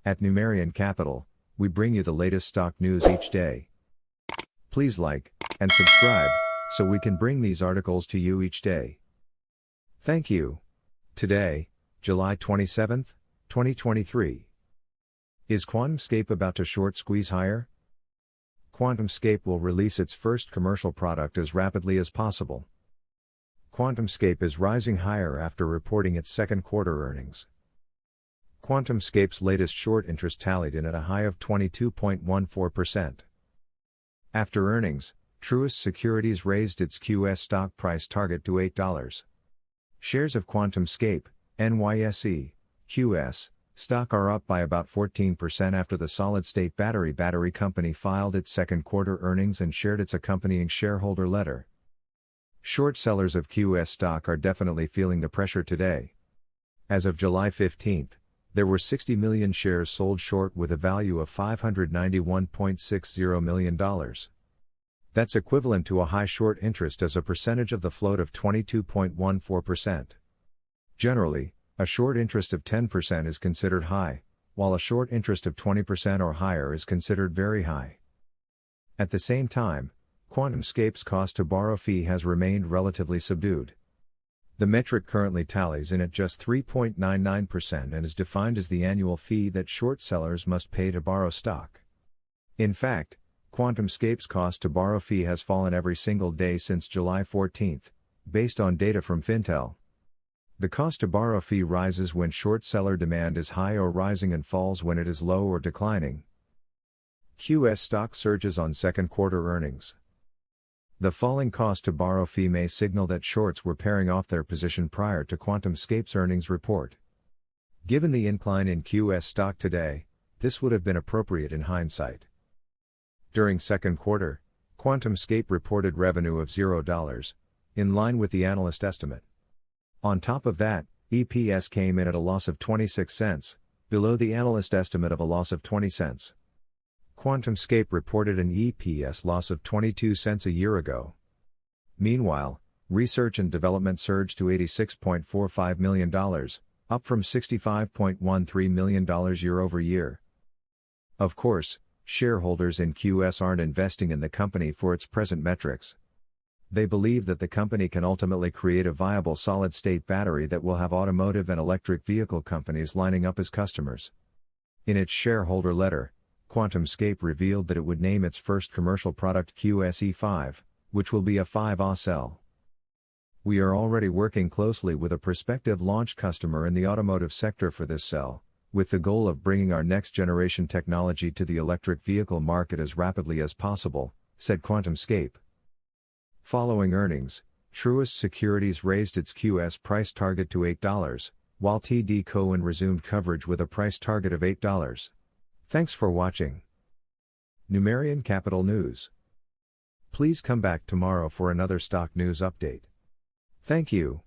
At Numerian Capital, we bring you the latest stock news each day. Please like and subscribe so we can bring these articles to you each day. Thank you. Today, July 27, 2023. Is QuantumScape about to short squeeze higher? QuantumScape will release its first commercial product as rapidly as possible. QuantumScape is rising higher after reporting its second quarter earnings. QuantumScape's latest short interest tallied in at a high of 22.14%. After earnings, Truist Securities raised its QS stock price target to $8. Shares of QuantumScape, NYSE, QS, stock are up by about 14% after the solid-state battery company filed its second quarter earnings and shared its accompanying shareholder letter. Short sellers of QS stock are definitely feeling the pressure today. As of July 15, there were 60 million shares sold short with a value of $591.60 million. That's equivalent to a high short interest as a percentage of the float of 22.14%. Generally, a short interest of 10% is considered high, while a short interest of 20% or higher is considered very high. At the same time, QuantumScape's cost to borrow fee has remained relatively subdued. The metric currently tallies in at just 3.99% and is defined as the annual fee that short sellers must pay to borrow stock. In fact, QuantumScape's cost to borrow fee has fallen every single day since July 14, based on data from Fintel. The cost to borrow fee rises when short seller demand is high or rising and falls when it is low or declining. QS stock surges on second quarter earnings. The falling cost to borrow fee may signal that shorts were paring off their position prior to QuantumScape's earnings report. Given the incline in QS stock today, this would have been appropriate in hindsight. During second quarter, QuantumScape reported revenue of $0, in line with the analyst estimate. On top of that, EPS came in at a loss of 26 cents, below the analyst estimate of a loss of 20 cents. QuantumScape reported an EPS loss of 22 cents a year ago. Meanwhile, research and development surged to $86.45 million, up from $65.13 million year over year. Of course, shareholders in QS aren't investing in the company for its present metrics. They believe that the company can ultimately create a viable solid-state battery that will have automotive and electric vehicle companies lining up as customers. In its shareholder letter, QuantumScape revealed that it would name its first commercial product QSE5, which will be a 5Ah cell. We are already working closely with a prospective launch customer in the automotive sector for this cell, with the goal of bringing our next-generation technology to the electric vehicle market as rapidly as possible, said QuantumScape. Following earnings, Truist Securities raised its QS price target to $8, while TD Cowen resumed coverage with a price target of $8. Thanks for watching. Numerian Capital News. Please come back tomorrow for another stock news update. Thank you.